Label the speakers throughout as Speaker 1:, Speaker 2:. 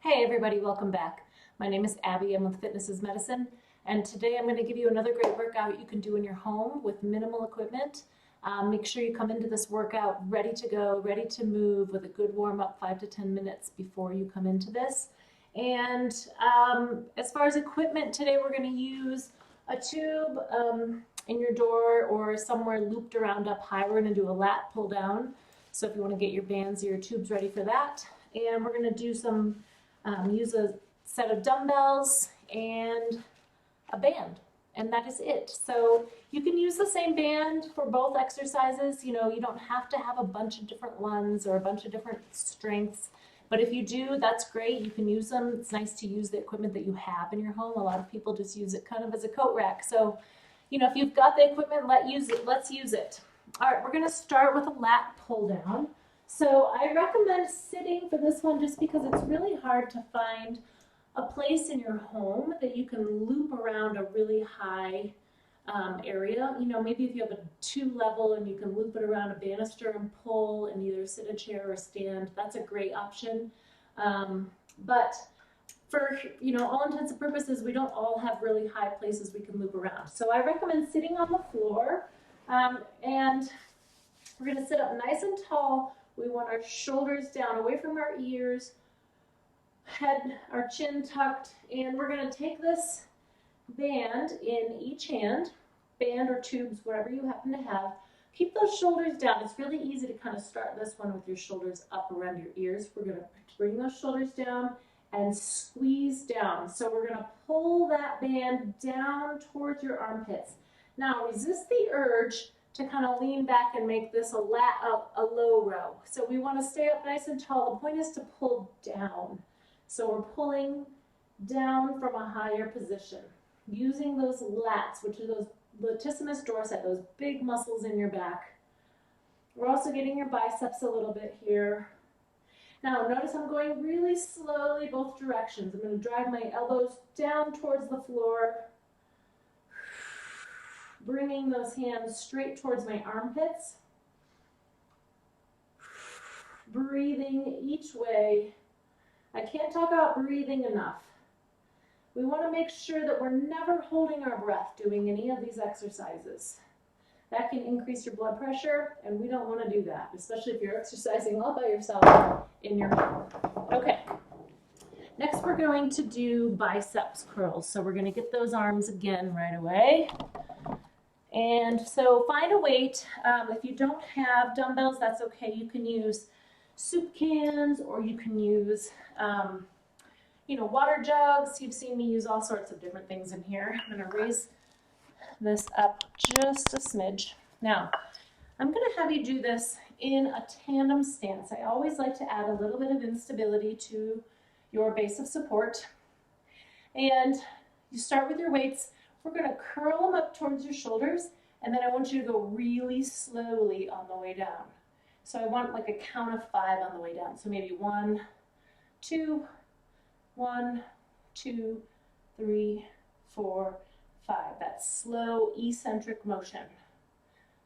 Speaker 1: Hey everybody, welcome back. My name is Abby, I'm with Fitness is Medicine, and today I'm going to give you another great workout you can do in your home with minimal equipment. Make sure you come into this workout ready to go, ready to move with a good warm-up 5 to 10 minutes before you come into this. And as far as equipment, today we're going to use a tube in your door or somewhere looped around up high. We're going to do a lat pull down. So if you want to get your bands or your tubes ready for that. And we're going to do some use a set of dumbbells and a band, and that is it. So you can use the same band for both exercises. You know, you don't have to have a bunch of different ones or a bunch of different strengths, but if you do, that's great. You can use them. It's nice to use the equipment that you have in your home. A lot of people just use it kind of as a coat rack. So, you know, if you've got the equipment, let's use it. All right, we're going to start with a lat pull down. So I recommend sitting for this one just because it's really hard to find a place in your home that you can loop around a really high area. You know, maybe if you have a 2-level and you can loop it around a banister and pull and either sit in a chair or stand, that's a great option. But for, you know, all intents and purposes, we don't all have really high places we can loop around. So I recommend sitting on the floor and we're going to sit up nice and tall. We want our shoulders down away from our ears, our chin tucked, and we're going to take this band in each hand, band or tubes, whatever you happen to have. Keep those shoulders down. It's really easy to kind of start this one with your shoulders up around your ears. We're going to bring those shoulders down and squeeze down. So we're going to pull that band down towards your armpits. Now resist the urge to kind of lean back and make this a low row. So we want to stay up nice and tall. The point is to pull down. So we're pulling down from a higher position, using those lats, which are those latissimus dorsi, those big muscles in your back. We're also getting your biceps a little bit here. Now notice I'm going really slowly both directions. I'm going to drive my elbows down towards the floor, bringing those hands straight towards my armpits, breathing each way. I can't talk about breathing enough. We want to make sure that we're never holding our breath doing any of these exercises. That can increase your blood pressure, and we don't want to do that, especially if you're exercising all by yourself in your home. Okay. Next, we're going to do biceps curls. So we're going to get those arms again right away. And so find a weight. If you don't have dumbbells, that's okay. You can use soup cans or you can use, you know, water jugs. You've seen me use all sorts of different things in here. I'm going to raise this up just a smidge. Now, I'm going to have you do this in a tandem stance. I always like to add a little bit of instability to your base of support. And you start with your weights. We're going to curl them up towards your shoulders, and then I want you to go really slowly on the way down. So I want like a count of 5 on the way down. So maybe 1, 2, 1, 2, 3, 4, 5. That slow eccentric motion.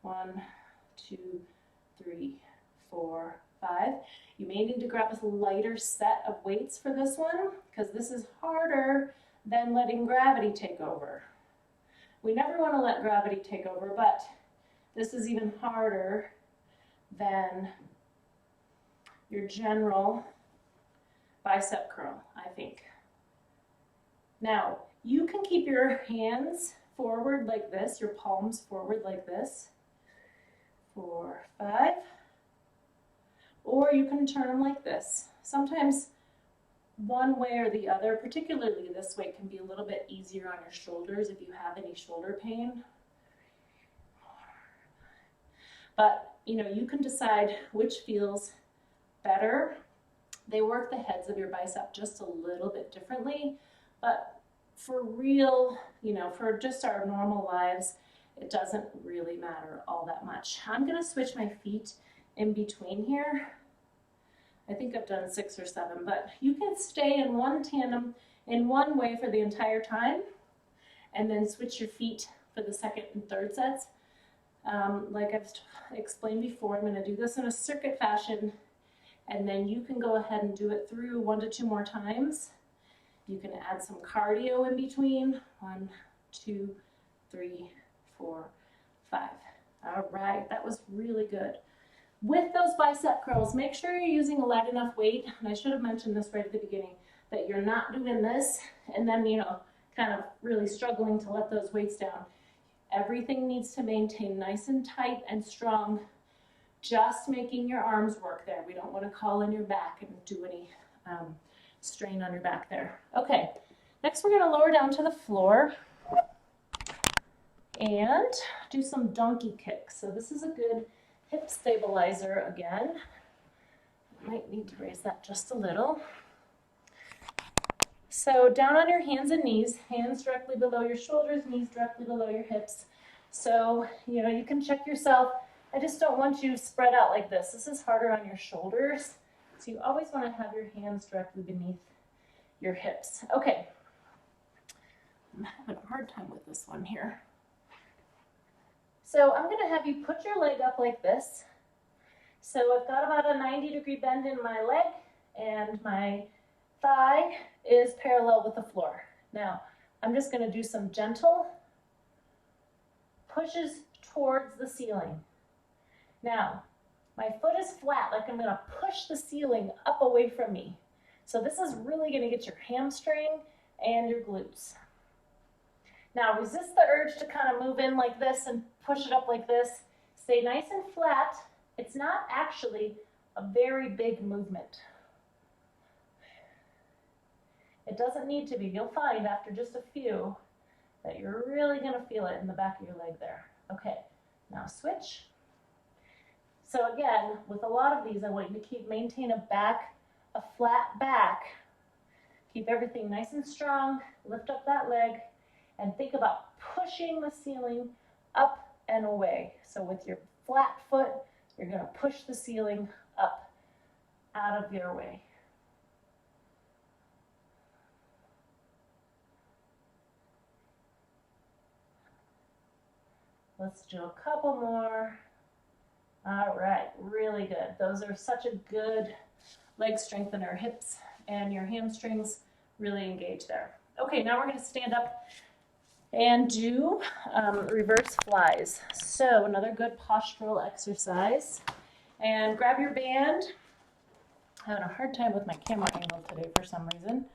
Speaker 1: 1, 2, 3, 4, 5. You may need to grab a lighter set of weights for this one because this is harder than letting gravity take over. We never want to let gravity take over, but this is even harder than your general bicep curl, I think. Now, you can keep your hands forward like this, your palms forward like this, 4, 5, or you can turn them like this. Sometimes one way or the other, particularly this way, can be a little bit easier on your shoulders if you have any shoulder pain. But, you know, you can decide which feels better. They work the heads of your bicep just a little bit differently, but for real, you know, for just our normal lives, it doesn't really matter all that much. I'm going to switch my feet in between here. I think I've done 6 or 7, but you can stay in one tandem in one way for the entire time and then switch your feet for the second and third sets. Like I've explained before, I'm going to do this in a circuit fashion And then you can go ahead and do it through 1 to 2 more times. You can add some cardio in between. 1, 2, 3, 4, 5. All right, that was really good. With those bicep curls, make sure you're using a light enough weight, and I should have mentioned this right at the beginning, that you're not doing this and then, kind of really struggling to let those weights down. Everything needs to maintain nice and tight and strong, just making your arms work there. We don't want to call in your back and do any strain on your back there. Okay, next we're going to lower down to the floor and do some donkey kicks. So this is a good hip stabilizer again. Might need to raise that just a little. So down on your hands and knees, hands directly below your shoulders, knees directly below your hips. So, you can check yourself. I just don't want you spread out like this. This is harder on your shoulders. So you always want to have your hands directly beneath your hips. Okay. I'm having a hard time with this one here. So I'm going to have you put your leg up like this. So I've got about a 90-degree bend in my leg, and my thigh is parallel with the floor. Now, I'm just going to do some gentle pushes towards the ceiling. Now, my foot is flat, like I'm going to push the ceiling up away from me. So this is really going to get your hamstring and your glutes. Now, resist the urge to kind of move in like this and push it up like this. Stay nice and flat. It's not actually a very big movement. It doesn't need to be. You'll find after just a few that you're really going to feel it in the back of your leg there. Okay, now switch. So again, with a lot of these, I want you to maintain a flat back. Keep everything nice and strong. Lift up that leg and think about pushing the ceiling up and away. So with your flat foot, you're going to push the ceiling up out of your way. Let's do a couple more. All right, really good. Those are such a good leg strengthener. Hips and your hamstrings really engage there. Okay, now we're going to stand up and do reverse flies. So another good postural exercise. And grab your band. I'm having a hard time with my camera angle today for some reason.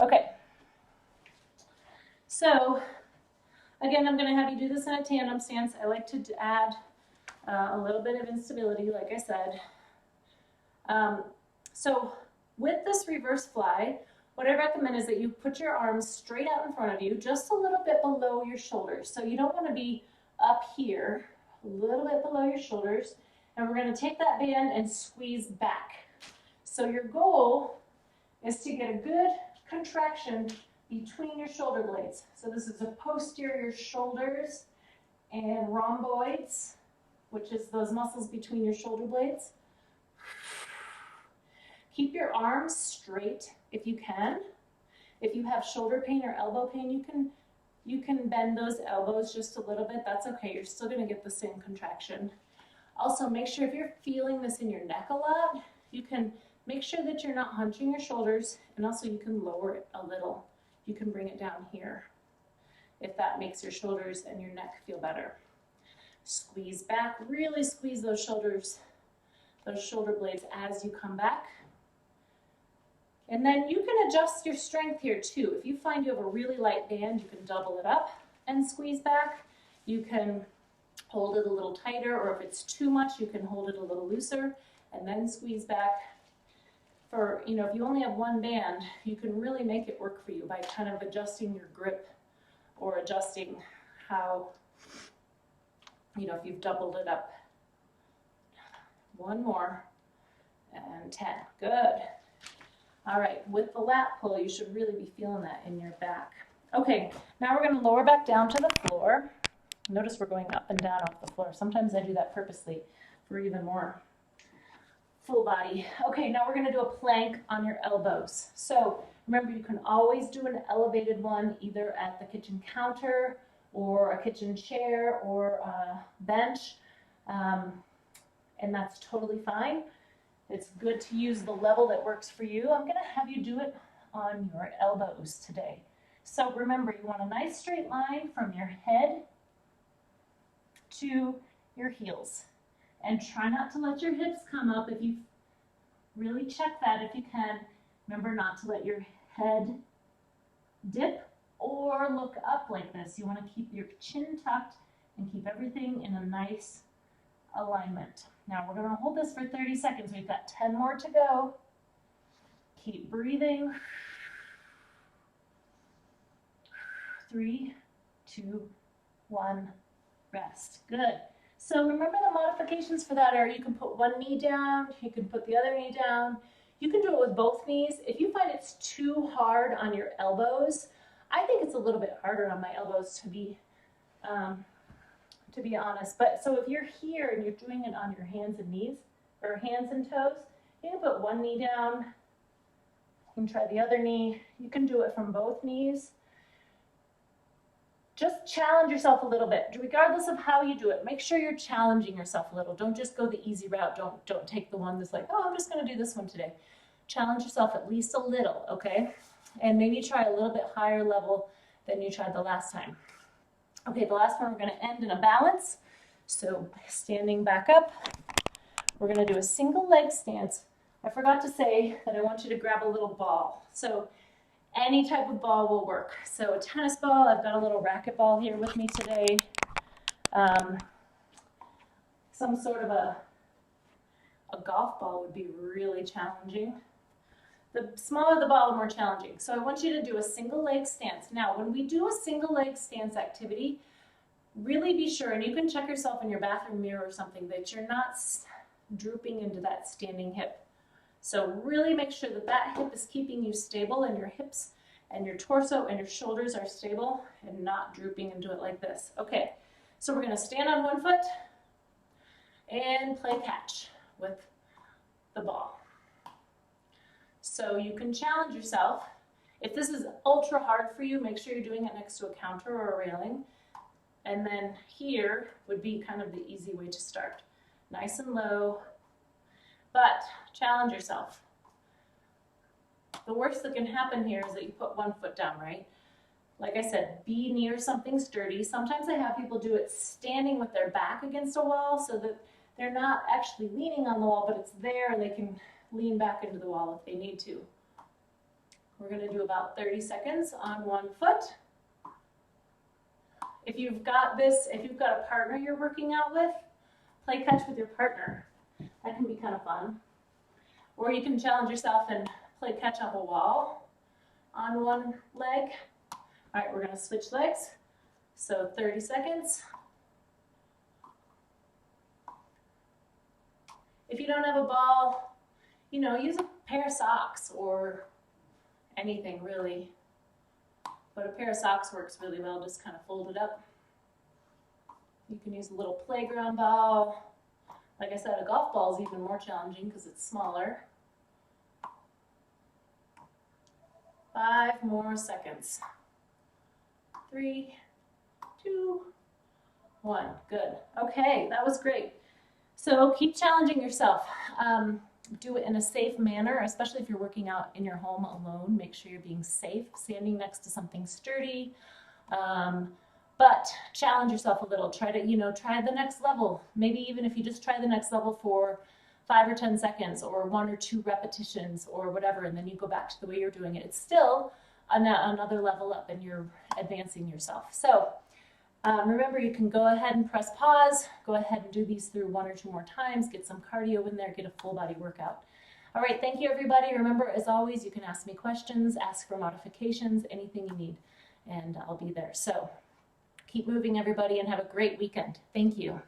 Speaker 1: Okay. So again, I'm going to have you do this in a tandem stance. I like to add a little bit of instability, like I said. So with this reverse fly, what I recommend is that you put your arms straight out in front of you, just a little bit below your shoulders. So you don't want to be up here, a little bit below your shoulders. And we're going to take that band and squeeze back. So your goal is to get a good contraction between your shoulder blades. So this is a posterior shoulders and rhomboids, which is those muscles between your shoulder blades. Keep your arms straight if you can. If you have shoulder pain or elbow pain, you can bend those elbows just a little bit. That's okay. You're still going to get the same contraction. Also, make sure if you're feeling this in your neck a lot, you can make sure that you're not hunching your shoulders, and also you can lower it a little. You can bring it down here if that makes your shoulders and your neck feel better. Squeeze back, really squeeze those shoulders, those shoulder blades as you come back. And then you can adjust your strength here too. If you find you have a really light band, you can double it up and squeeze back. You can hold it a little tighter, or if it's too much, you can hold it a little looser and then squeeze back. For, if you only have one band, you can really make it work for you by kind of adjusting your grip or adjusting how, if you've doubled it up. One more, and 10, good. All right, with the lat pull, you should really be feeling that in your back. Okay, now we're going to lower back down to the floor. Notice we're going up and down off the floor. Sometimes I do that purposely for even more full body. Okay, now we're going to do a plank on your elbows. So remember, you can always do an elevated one either at the kitchen counter or a kitchen chair or a bench, and that's totally fine. It's good to use the level that works for you. I'm going to have you do it on your elbows today. So remember, you want a nice straight line from your head to your heels. And try not to let your hips come up. If you really check that if you can. Remember not to let your head dip or look up like this. You want to keep your chin tucked and keep everything in a nice alignment. Now we're going to hold this for 30 seconds. We've got 10 more to go. Keep breathing. 3, 2, 1, rest. Good. So remember the modifications for that are you can put one knee down, you can put the other knee down. You can do it with both knees. If you find it's too hard on your elbows, I think it's a little bit harder on my elbows to be honest. But so if you're here and you're doing it on your hands and knees, or hands and toes, you can put one knee down. You can try the other knee. You can do it from both knees. Just challenge yourself a little bit, regardless of how you do it. Make sure you're challenging yourself a little. Don't just go the easy route. Don't take the one that's like, oh, I'm just going to do this one today. Challenge yourself at least a little, okay? And maybe try a little bit higher level than you tried the last time. Okay, the last one we're going to end in a balance. So standing back up, we're going to do a single leg stance. I forgot to say that I want you to grab a little ball. So any type of ball will work. So a tennis ball, I've got a little racket ball here with me today. Some sort of a golf ball would be really challenging. The smaller the ball, the more challenging. So I want you to do a single leg stance. Now, when we do a single leg stance activity, really be sure, and you can check yourself in your bathroom mirror or something, that you're not drooping into that standing hip. So really make sure that that hip is keeping you stable, and your hips and your torso and your shoulders are stable and not drooping into it like this. Okay, so we're going to stand on one foot and play catch with the ball. So you can challenge yourself. If this is ultra hard for you, make sure you're doing it next to a counter or a railing. And then here would be kind of the easy way to start. Nice and low, but challenge yourself. The worst that can happen here is that you put one foot down, right? Like I said, be near something sturdy. Sometimes I have people do it standing with their back against a wall so that they're not actually leaning on the wall, but it's there and they can lean back into the wall if they need to. We're going to do about 30 seconds on one foot. If you've got a partner you're working out with, play catch with your partner. That can be kind of fun. Or you can challenge yourself and play catch up a wall on one leg. All right, we're going to switch legs. So 30 seconds. If you don't have a ball, use a pair of socks or anything really. But a pair of socks works really well, just kind of fold it up. You can use a little playground ball. Like I said, a golf ball is even more challenging because it's smaller. 5 more seconds. 3, 2, 1. Good. Okay, that was great. So keep challenging yourself. Do it in a safe manner, especially if you're working out in your home alone. Make sure you're being safe, standing next to something sturdy. But challenge yourself a little. Try to, try the next level. Maybe even if you just try the next level for 5 or 10 seconds or 1 or 2 repetitions or whatever, and then you go back to the way you're doing it. It's still another level up and you're advancing yourself. So remember, you can go ahead and press pause. Go ahead and do these through 1 or 2 more times. Get some cardio in there. Get a full body workout. All right, thank you, everybody. Remember, as always, you can ask me questions, ask for modifications, anything you need, and I'll be there. So keep moving, everybody, and have a great weekend. Thank you.